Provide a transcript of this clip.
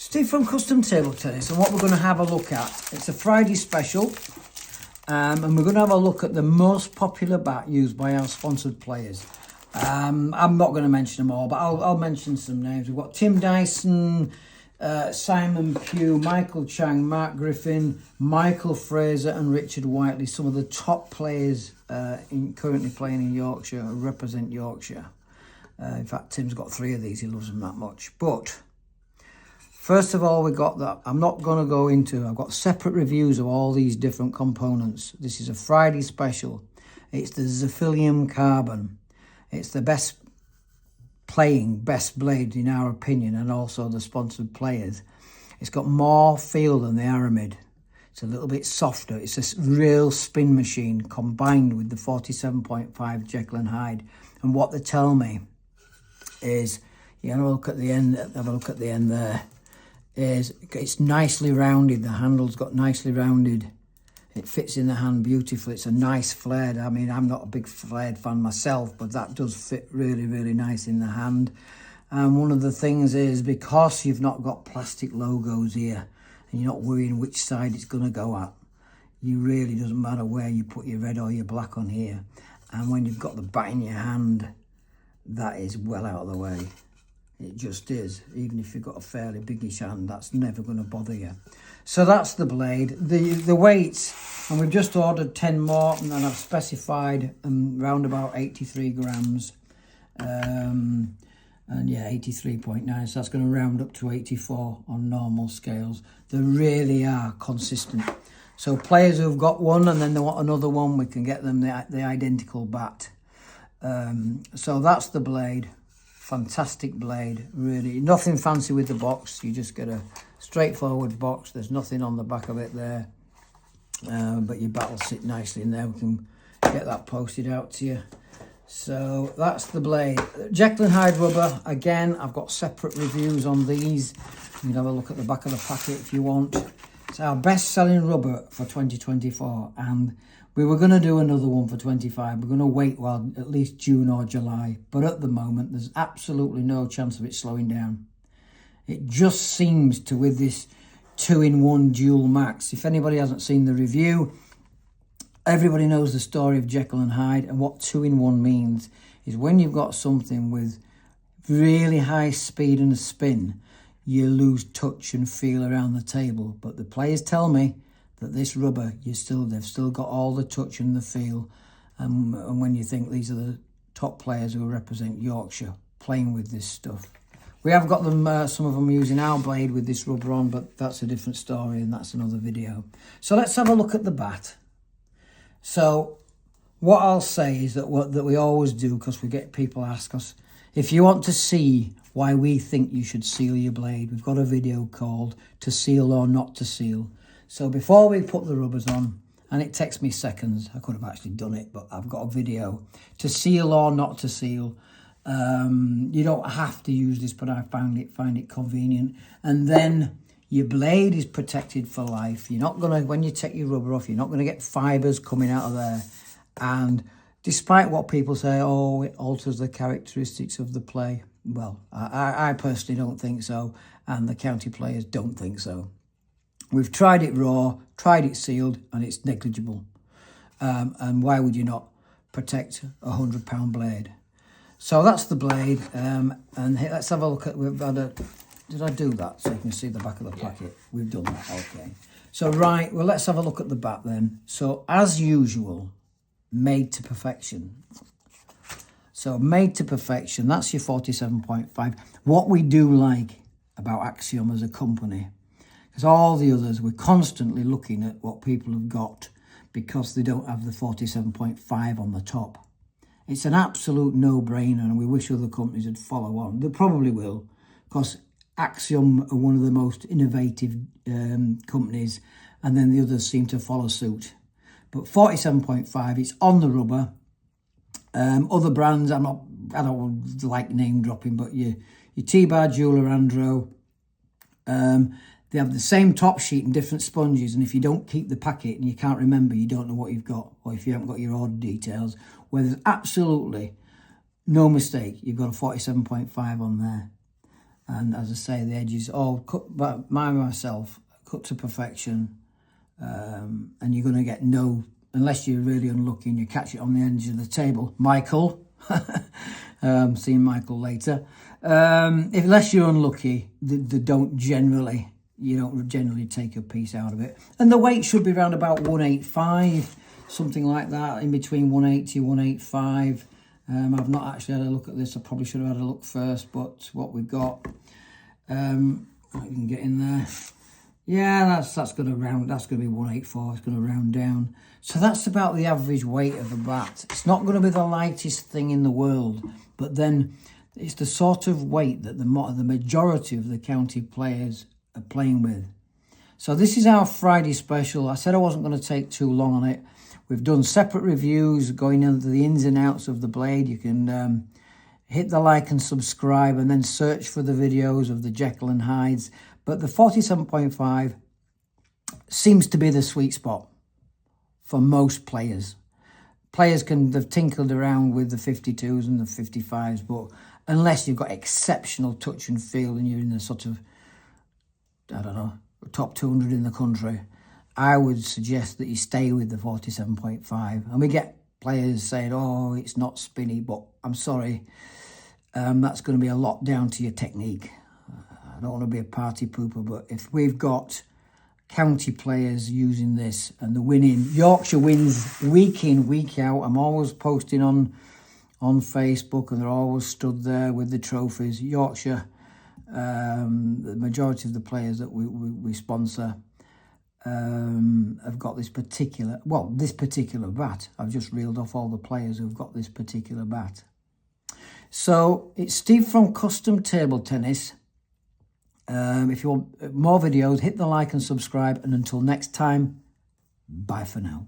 Steve from Custom Table Tennis, and what we're going to have a look at, it's a Friday special, and we're going to have a look at the most popular bat used by our sponsored players. I'm not going to mention them all, but I'll mention some names. We've got Tim Dyson, Simon Pugh, Michael Chang, Mark Griffin, Michael Fraser and Richard Whiteley, some of the top players currently playing in Yorkshire, who represent Yorkshire. In fact, Tim's got 3 of these, he loves them that much. But first of all, we got that. I'm not going to go into, I've got separate reviews of all these different components. This is a Friday special. It's the Zephylium Carbon. It's the best blade in our opinion, and also the sponsored players. It's got more feel than the Aramid. It's a little bit softer. It's a real spin machine combined with the 47.5 Jekyll Hyde. And what they tell me is, you have a look at the end, there, is it's nicely rounded. The handle's got nicely rounded. It fits in the hand beautifully. It's a nice flared. I mean, I'm not a big flared fan myself, but that does fit really, really nice in the hand. And one of the things is, because you've not got plastic logos here, and you're not worrying which side it's going to go at, you really doesn't matter where you put your red or your black on here. And when you've got the bat in your hand, that is well out of the way. It just is. Even if you've got a fairly biggish hand, that's never going to bother you. So that's the blade. The weights, and we've just ordered 10 more, and I've specified around about 83 grams. And yeah, 83.9, so that's going to round up to 84 on normal scales. They really are consistent. So players who've got one and then they want another one, we can get them the identical bat. So that's the blade. Fantastic blade, really. Nothing fancy with the box. You just get a straightforward box. There's nothing on the back of it there. But your bat will sit nicely in there. We can get that posted out to you. So that's the blade. Jekyll Hyde rubber, again, I've got separate reviews on these. You can have a look at the back of the packet if you want. It's our best-selling rubber for 2024, and we were going to do another one for 25. We're going to wait while at least June or July, but at the moment, there's absolutely no chance of it slowing down. It just seems to, with this 2-in-1 Dual Max, if anybody hasn't seen the review, everybody knows the story of Jekyll and Hyde, and what 2-in-1 means is when you've got something with really high speed and spin, you lose touch and feel around the table. But the players tell me that this rubber, they've still got all the touch and the feel. And when you think these are the top players who represent Yorkshire playing with this stuff. We have got them, some of them using our blade with this rubber on, but that's a different story and that's another video. So let's have a look at the bat. So what I'll say is that that we always do, because we get people ask us, if you want to see why we think you should seal your blade, we've got a video called To Seal or Not to Seal. So before we put the rubbers on, and it takes me seconds, I could have actually done it, but I've got a video, to seal or not to seal. You don't have to use this, but I find it convenient. And then your blade is protected for life. You're not going to, when you take your rubber off, you're not going to get fibres coming out of there. And despite what people say, oh, it alters the characteristics of the play. Well, I personally don't think so, and the county players don't think so. We've tried it raw, tried it sealed, and it's negligible. And why would you not protect a £100 blade? So that's the blade. And let's have a look at, did I do that so you can see the back of the packet? We've done that, okay. So right, well, let's have a look at the bat then. So as usual, made to perfection. So made to perfection, that's your 47.5. What we do like about Xiom as a company, because all the others, we're constantly looking at what people have got because they don't have the 47.5 on the top. It's an absolute no-brainer, and we wish other companies would follow on. They probably will, because Xiom are one of the most innovative companies, and then the others seem to follow suit. But 47.5, it's on the rubber. Other brands, I don't like name dropping, but your T-Bar, Jeweler, Andro, they have the same top sheet and different sponges, and if you don't keep the packet and you can't remember, you don't know what you've got, or if you haven't got your order details, where there's absolutely no mistake, you've got a 47.5 on there. And as I say, the edges all cut by myself, cut to perfection. And you're going to get no, unless you're really unlucky and you catch it on the edge of the table. Michael, seeing Michael later. Unless you're unlucky, you don't generally take a piece out of it. And the weight should be around about 185, something like that, in between 180, 185. I've not actually had a look at this. I probably should have had a look first, but what we've got, I can get in there. Yeah, that's going to round. That's going to be 184. It's going to round down. So that's about the average weight of a bat. It's not going to be the lightest thing in the world, but then it's the sort of weight that the majority of the county players are playing with. So this is our Friday special. I said I wasn't going to take too long on it. We've done separate reviews going into the ins and outs of the blade. You can hit the like and subscribe and then search for the videos of the Jekyll and Hydes. But the 47.5 seems to be the sweet spot for most players. They've tinkered around with the 52s and the 55s, but unless you've got exceptional touch and feel and you're in the sort of, I don't know, top 200 in the country, I would suggest that you stay with the 47.5. And we get players saying, oh, it's not spinny, but I'm sorry, that's going to be a lot down to your technique. I don't want to be a party pooper, but if we've got county players using this and the winning, Yorkshire wins week in, week out. I'm always posting on Facebook and they're always stood there with the trophies. Yorkshire, the majority of the players that we sponsor have got this particular bat. I've just reeled off all the players who've got this particular bat. So it's Steve from Custom Table Tennis. If you want more videos, hit the like and subscribe. And until next time, bye for now.